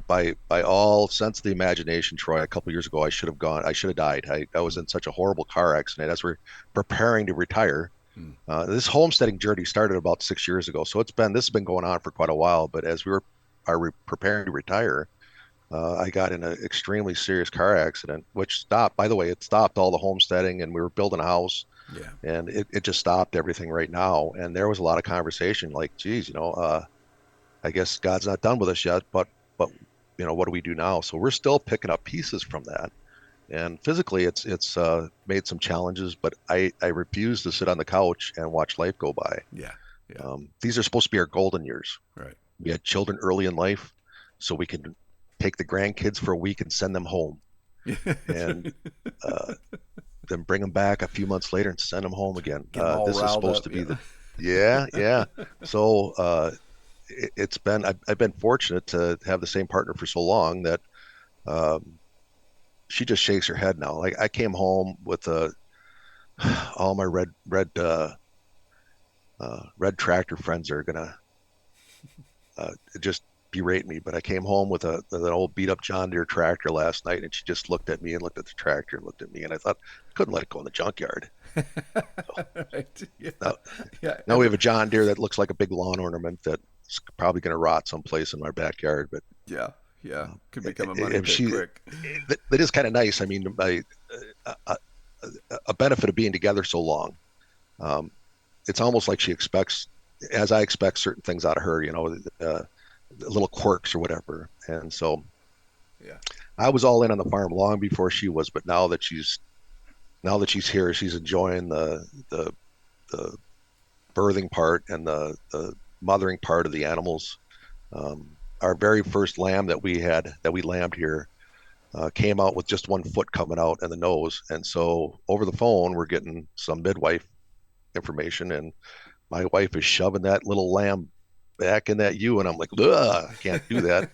by all sense of the imagination, Troy, a couple years ago, I should have died. I was in such a horrible car accident as we're preparing to retire. This homesteading journey started about 6 years ago, so this has been going on for quite a while. But as we preparing to retire, I got in an extremely serious car accident, which stopped. By the way, it stopped all the homesteading, and we were building a house, Yeah. and it just stopped everything right now. And there was a lot of conversation, like, geez, I guess God's not done with us yet, but what do we do now? So we're still picking up pieces from that. And physically, it's made some challenges, but I refuse to sit on the couch and watch life go by. Yeah. Yeah. These are supposed to be our golden years. Right. We had children early in life, so we can take the grandkids for a week and send them home, and then bring them back a few months later and send them home again. This is supposed to be yeah. So I've been fortunate to have the same partner for so long that she just shakes her head now. Like, I came home with all my red tractor friends are gonna just berate me, but I came home with an old beat up John Deere tractor last night, and she just looked at me and looked at the tractor and looked at me, and I thought I couldn't let it go in the junkyard. Right. Yeah. Now we have a John Deere that looks like a big lawn ornament that's probably going to rot someplace in my backyard. But yeah, could become a money pit quick. That is kind of nice. I mean, a benefit of being together so long. It's almost like she expects, as I expect certain things out of her, little quirks or whatever. And so yeah, I was all in on the farm long before she was, but now that she's here, she's enjoying the birthing part and the mothering part of the animals. Our very first lamb that we lambed here, came out with just 1 foot coming out and the nose. And so over the phone, we're getting some midwife information, and my wife is shoving that little lamb back in that ewe, and I'm like, ugh, I can't do that.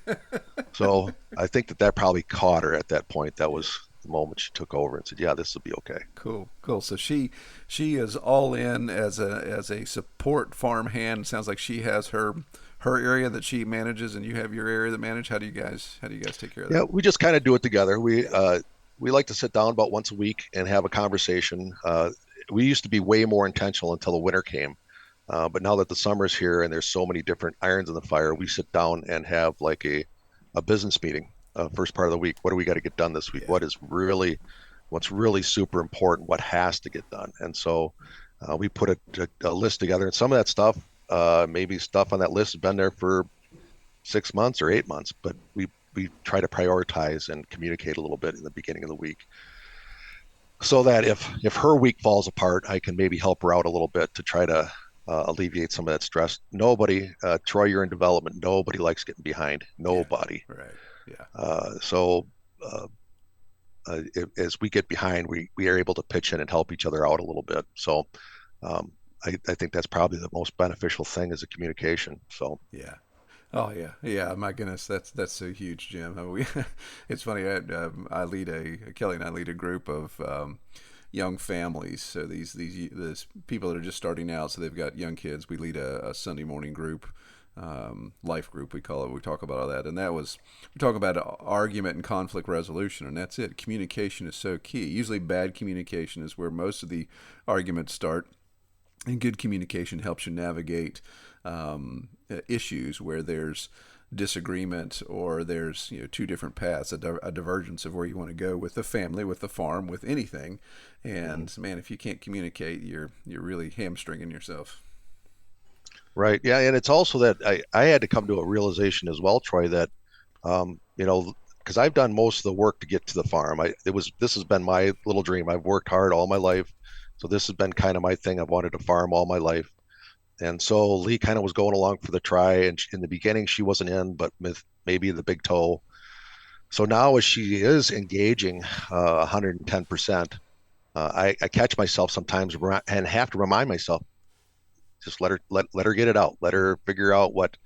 So I think that probably caught her at that point. That was the moment she took over and said, "Yeah, this will be okay." Cool. So she is all in as a support farm hand. Sounds like she has her area that she manages, and you have your area that manage. How do you guys take care of that? Yeah, we just kind of do it together. We like to sit down about once a week and have a conversation. We used to be way more intentional until the winter came. But now that the summer's here and there's so many different irons in the fire, we sit down and have like a business meeting first part of the week. What do we got to get done this week? Yeah. What's really super important? What has to get done? And so we put a list together, and some of that stuff, maybe stuff on that list has been there for 6 months or 8 months, but we try to prioritize and communicate a little bit in the beginning of the week, so that if her week falls apart, I can maybe help her out a little bit to try to alleviate some of that stress. Nobody, Troy, you're in development. Nobody likes getting behind. Nobody. Yeah, right. Yeah. So as we get behind, we are able to pitch in and help each other out a little bit. So I think that's probably the most beneficial thing is the communication. So Yeah. Oh yeah. My goodness, that's so huge, Jim. It's funny. Kelly and I lead a group of young families. So these people that are just starting out. So they've got young kids. We lead a Sunday morning group, life group we call it. We talk about all that, and we talk about argument and conflict resolution, and that's it. Communication is so key. Usually, bad communication is where most of the arguments start. And good communication helps you navigate issues where there's disagreement or there's two different paths, a divergence of where you want to go with the family, with the farm, with anything. And man, if you can't communicate, you're really hamstringing yourself. right, yeah, and it's also that I had to come to a realization as well, Troy, that because I've done most of the work to get to the farm. This has been my little dream. I've worked hard all my life. So this has been kind of my thing. I've wanted to farm all my life. And so Lee kind of was going along for the try. And in the beginning, she wasn't in, but with maybe the big toe. So now as she is engaging 110%, I catch myself sometimes and have to remind myself, just let her get it out. Let her figure out what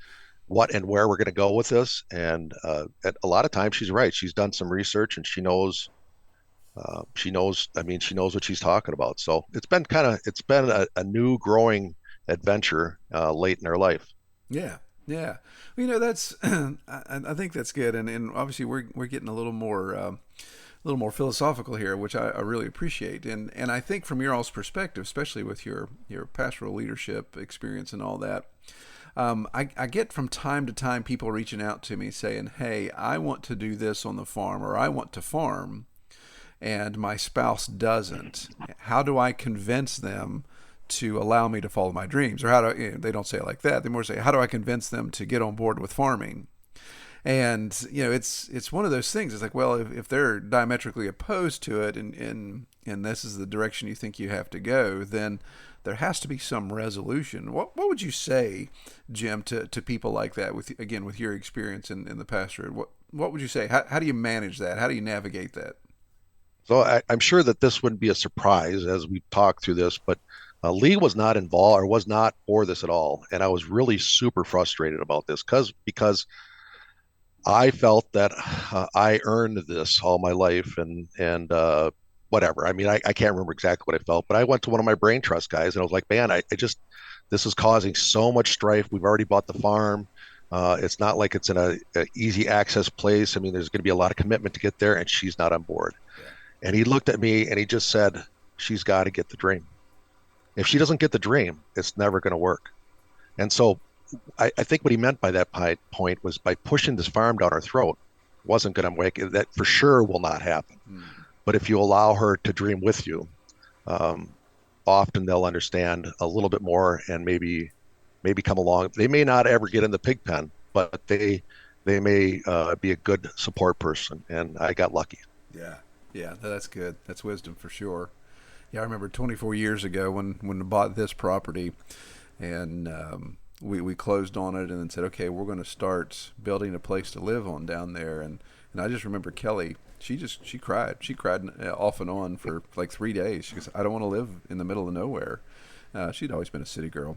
and where we're going to go with this. And a lot of times she's right. She's done some research and she knows. She knows what she's talking about. So it's been a new growing adventure late in her life. Yeah, yeah. Well, that's I think that's good, and obviously we're getting a little more philosophical here, which I really appreciate, and I think from your all's perspective, especially with your pastoral leadership experience and all that. I get from time to time people reaching out to me saying, "Hey, I want to do this on the farm, or I want to farm, and my spouse doesn't. How do I convince them to allow me to follow my dreams?" Or they don't say it like that. They more say, how do I convince them to get on board with farming? And it's one of those things. It's like, well, if they're diametrically opposed to it, and this is the direction you think you have to go, then there has to be some resolution. What would you say, Jim, to people like that? With your experience in the pastorate, what would you say? How do you manage that? How do you navigate that? So I'm sure that this wouldn't be a surprise as we talk through this, but Lee was not involved or was not for this at all. And I was really super frustrated about this because I felt that I earned this all my life and whatever. I mean, I can't remember exactly what I felt, but I went to one of my brain trust guys and I was like, man, this is causing so much strife. We've already bought the farm. It's not like it's in a easy access place. I mean, there's going to be a lot of commitment to get there, and she's not on board. Yeah. And he looked at me and he just said, she's got to get the dream. If she doesn't get the dream, it's never going to work. And so I think what he meant by that point was by pushing this farm down her throat wasn't going to make it. That for sure will not happen. But if you allow her to dream with you, often they'll understand a little bit more and maybe come along. They may not ever get in the pig pen, but they may be a good support person. And I got lucky. Yeah, that's good. That's wisdom for sure. Yeah, I remember 24 years ago when I bought this property, and we closed on it and then said, okay, we're going to start building a place to live on down there. And And I just remember Kelly. She cried. She cried off and on for like 3 days. She goes, I don't want to live in the middle of nowhere. She'd always been a city girl.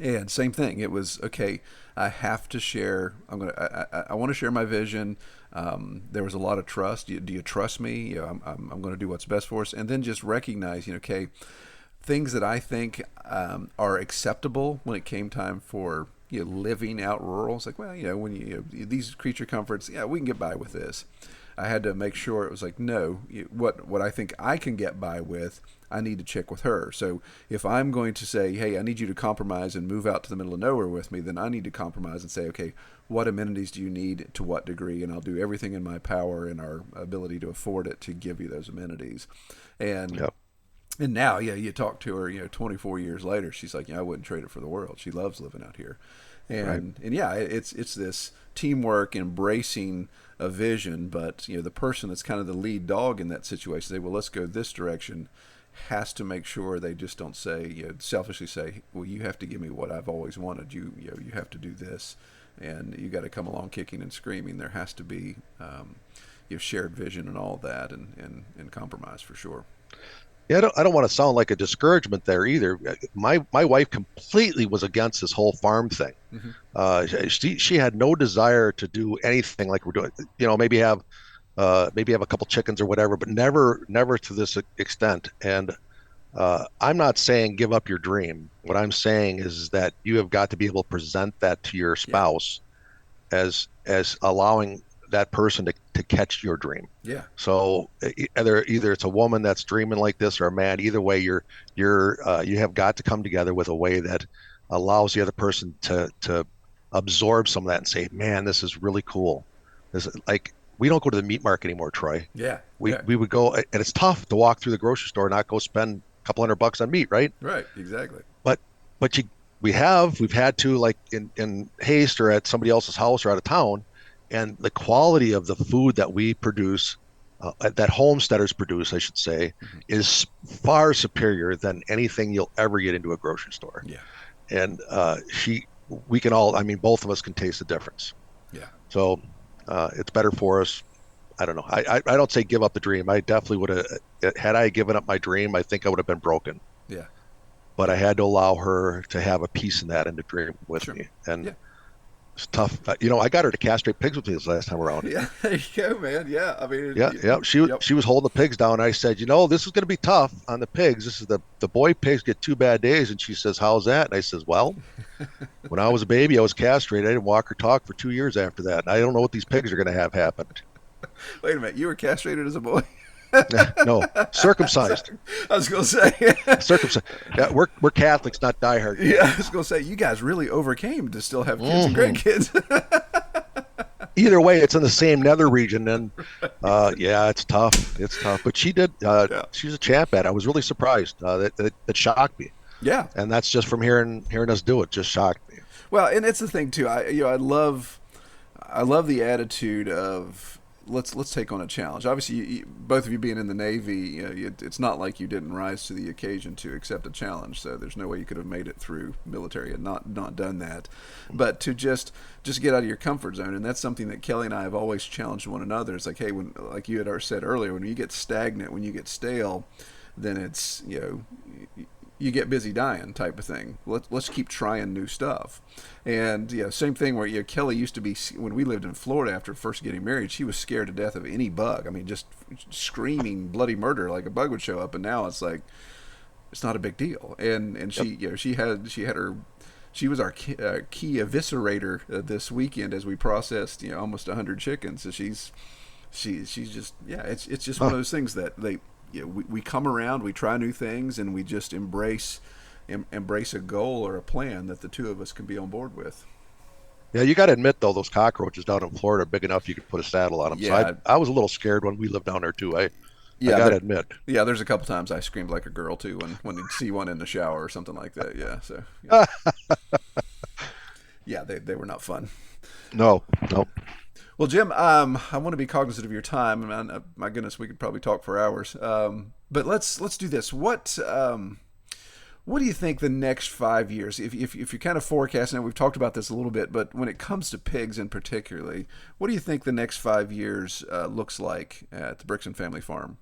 And same thing. It was okay. I have to share. I want to share my vision. There was a lot of trust. Do you trust me? I'm going to do what's best for us. And then just recognize, okay, things that I think are acceptable when it came time for living out rural. It's like, well, when these creature comforts, yeah, we can get by with this. I had to make sure it was like, no, what I think I can get by with, I need to check with her. So if I'm going to say, hey, I need you to compromise and move out to the middle of nowhere with me, then I need to compromise and say, okay, what amenities do you need to what degree? And I'll do everything in my power and our ability to afford it to give you those amenities. And Yep. And now, you talk to her, 24 years later, she's like, I wouldn't trade it for the world. She loves living out here. And it's this teamwork, embracing a vision, but the person that's kind of the lead dog in that situation, say, well, let's go this direction, has to make sure they just don't say, selfishly say, well, you have to give me what I've always wanted. You have to do this, and you got to come along kicking and screaming. There has to be shared vision and all that, and compromise for sure. Yeah, I don't want to sound like a discouragement there either. My wife completely was against this whole farm thing. Mm-hmm. She had no desire to do anything like we're doing. Maybe have a couple chickens or whatever, but never to this extent. And I'm not saying give up your dream. What I'm saying is that you have got to be able to present that to your spouse as allowing that person to catch your dream. Yeah. So either it's a woman that's dreaming like this or a man. Either way, you have got to come together with a way that allows the other person to absorb some of that and say, man, this is really cool. This is like, we don't go to the meat market anymore, Troy. Yeah. We would go, and it's tough to walk through the grocery store and not go spend a couple $100 on meat, right? Right. Exactly. But we've had to, like in haste or at somebody else's house or out of town. And the quality of the food that we produce, that homesteaders produce, I should say, mm-hmm. is far superior than anything you'll ever get into a grocery store. Yeah. And we can all, both of us can taste the difference. Yeah. So it's better for us. I don't know. I don't say give up the dream. I definitely would have, had I given up my dream, I think I would have been broken. Yeah. But I had to allow her to have a piece in that and to dream with me. And it's tough. I got her to castrate pigs with me this last time around. Yeah, there you go, man. Yeah, She was holding the pigs down. I said, this is going to be tough on the pigs. This is the boy pigs get 2 bad days. And she says, how's that? And I says, well, when I was a baby, I was castrated. I didn't walk or talk for 2 years after that. And I don't know what these pigs are going to have happen. Wait a minute, you were castrated as a boy? No, circumcised. I was going to say. Circumcised. Yeah, we're Catholics, not diehard. Yeah, I was going to say, you guys really overcame to still have kids and grandkids. Either way, it's in the same nether region. And it's tough. It's tough. But she did. She's a champ at it. I was really surprised. That shocked me. Yeah. And that's just from hearing us do it. Just shocked me. Well, and it's the thing, too. I love the attitude of, let's take on a challenge. Obviously, both of you being in the Navy, it's not like you didn't rise to the occasion to accept a challenge. So there's no way you could have made it through military and not done that. But to just get out of your comfort zone, and that's something that Kelly and I have always challenged one another. It's like, hey, when, like you had said earlier, when you get stagnant, when you get stale, then it's you get busy dying type of thing. Let's keep trying new stuff. And same thing where Kelly used to be, when we lived in Florida after first getting married, she was scared to death of any bug. just screaming bloody murder like a bug would show up. And now it's like, it's not a big deal. And she she was our key eviscerator this weekend as we processed almost 100 chickens. So she's just it's just one of those things that we come around, we try new things, and we just embrace a goal or a plan that the two of us can be on board with. Yeah, you got to admit, though, those cockroaches down in Florida are big enough you could put a saddle on them. Yeah. So I was a little scared when we lived down there, too. I got to admit. Yeah, there's a couple times I screamed like a girl, too, when you see one in the shower or something like that. Yeah, so. Yeah, they were not fun. No. Well, Jim, I want to be cognizant of your time. And my goodness, we could probably talk for hours. But let's do this. What What do you think the next 5 years, if you're kind of forecasting, and we've talked about this a little bit, but when it comes to pigs in particularly, what do you think the next 5 years looks like at the Brixton family farm?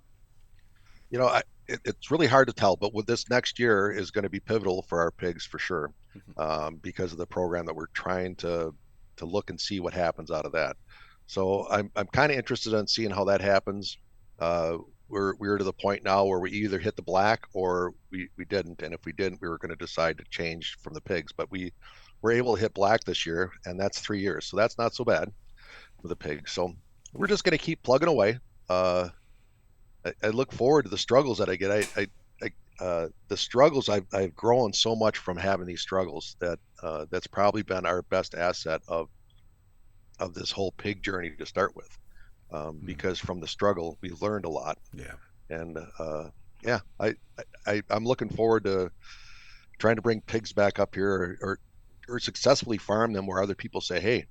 It's really hard to tell, but with this next year is going to be pivotal for our pigs for sure, Mm-hmm. because of the program that we're trying to look and see what happens out of that. So I'm kind of interested in seeing how that happens. Uh, we're to the point now where we either hit the black or we didn't, and if we didn't, we were going to decide to change from the pigs. But we were able to hit black this year, and that's 3 years, so that's not so bad with the pigs. So we're just going to keep plugging away. Uh, I look forward to the struggles that I get. The struggles I've grown so much from having these struggles that that's probably been our best asset of this whole pig journey to start with, because from the struggle we learned a lot. Yeah. And yeah, I'm looking forward to trying to bring pigs back up here, or successfully farm them where other people say, hey,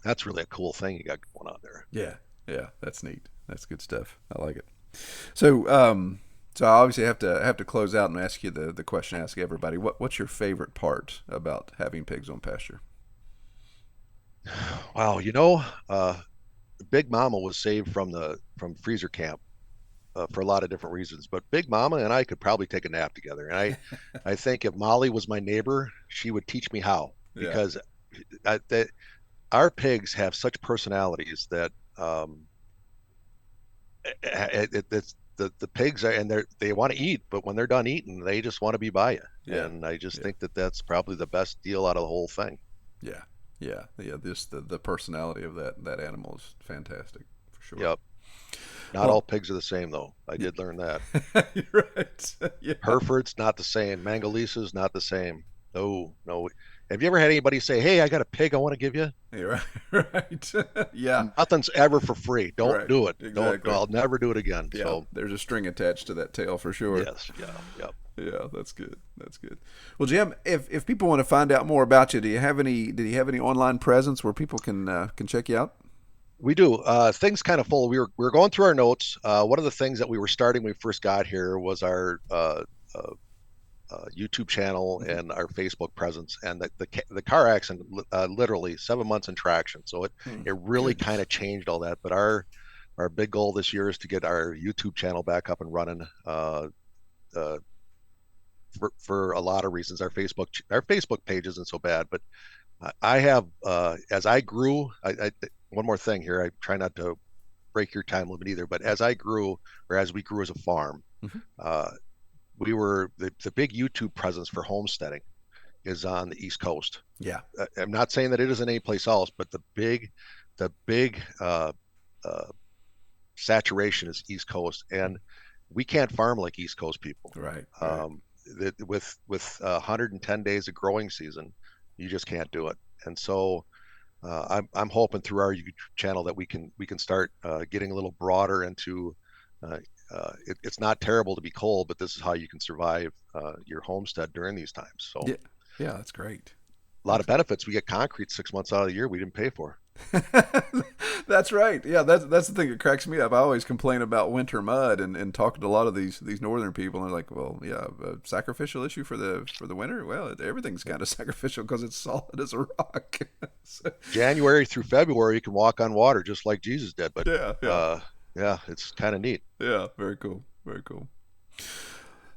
that's really a cool thing you got going on there. Yeah. Yeah. That's neat. That's good stuff. I like it. So, so I obviously have to close out and ask you the question I ask everybody. What's your favorite part about having pigs on pasture? Wow, Big Mama was saved from freezer camp for a lot of different reasons, but Big Mama and I could probably take a nap together. And I think if Molly was my neighbor, she would teach me how, Yeah. because our pigs have such personalities that it's the pigs are, and they want to eat, but when they're done eating, they just want to be by you. Yeah. And I just Yeah. think that that's probably the best deal out of the whole thing. Yeah. Yeah. Yeah. This the personality of that animal is fantastic for sure. Yep. Not all Well, pigs are the same, though. I did learn that. you're right. Yeah. Hereford's not the same. Mangalisa's not the same. No, no. Have you ever had anybody say, "Hey, I got a pig I want to give you"? You're right. Right. Yeah. Nothing's ever for free. Don't Right. do it. Don't. Exactly. I'll never do it again. Yeah. So There's a string attached to that tail for sure. yes, yeah, yeah. Yeah, that's good. That's good. Well, Jim, if people want to find out more about you, did you have any online presence where people can check you out? We do. Things kind of full. We were going through our notes. One of the things that we were starting when we first got here was our YouTube channel Mm-hmm. and our Facebook presence, and the car accident, literally 7 months in traction. So it really kind Goodness. of changed all that. But our big goal this year is to get our YouTube channel back up and running. Uh, for a lot of reasons, our Facebook page isn't so bad, but I have, as I grew, one more thing here. I try not to break your time limit either, but as I grew, or as we grew as a farm, Hmm. uh, we were the big YouTube presence for homesteading is on the East Coast. Yeah. I'm not saying that it isn't any place else, but the big uh, saturation is East Coast, and we can't farm like East Coast people. Right. Right. With 110 days of growing season, you just can't do it. And so I'm hoping through our YouTube channel that we can start getting a little broader into. Uh, it's not terrible to be cold, but this is how you can survive your homestead during these times. So Yeah. Yeah. That's great. a lot of benefits. We get concrete 6 months out of the year we didn't pay for. That's right. Yeah, that's the thing that cracks me up. I always complain about winter mud and talking to a lot of these northern people, and they're like, "Well, yeah, a sacrificial issue for the winter. Well, everything's kind of sacrificial because it's solid as a rock." So, January through February, you can walk on water just like Jesus did. But yeah, yeah, yeah, it's kind of neat. yeah. Very cool. Very cool.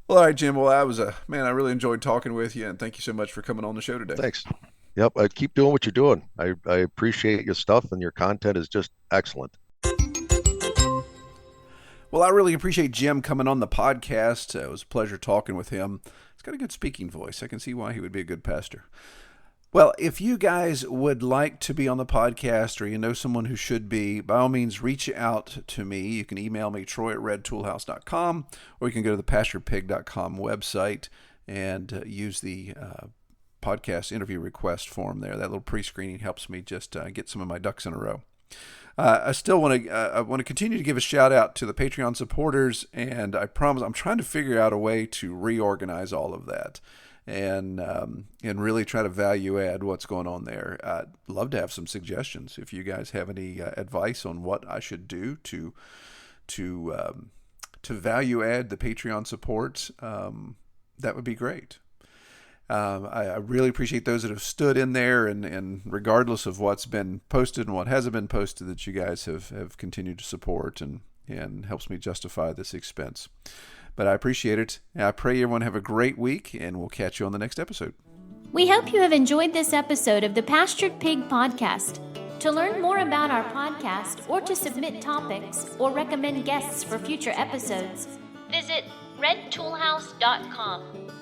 Well, all right, Jim. Well, I was a man. I really enjoyed talking with you, and thank you so much for coming on the show today. Thanks. Yep, I keep doing what you're doing. I appreciate your stuff, and your content is just excellent. Well, I really appreciate Jim coming on the podcast. It was a pleasure talking with him. He's got a good speaking voice. I can see why he would be a good pastor. Well, if you guys would like to be on the podcast, or you know someone who should be, by all means, reach out to me. You can email me, troy@redtoolhouse.com, or you can go to the pasturepig.com website and use the podcast interview request form there. That little pre-screening helps me just get some of my ducks in a row. I still want to continue to give a shout out to the Patreon supporters, and I promise I'm trying to figure out a way to reorganize all of that and really try to value add what's going on there. I'd love to have some suggestions if you guys have any advice on what I should do to value add the Patreon support. That would be great. I really appreciate those that have stood in there and regardless of what's been posted and what hasn't been posted, that you guys have continued to support and helps me justify this expense. But I appreciate it. I pray everyone have a great week, and we'll catch you on the next episode. We hope you have enjoyed this episode of the Pastured Pig Podcast. To learn more about our podcast or to submit topics or recommend guests for future episodes, visit redtoolhouse.com.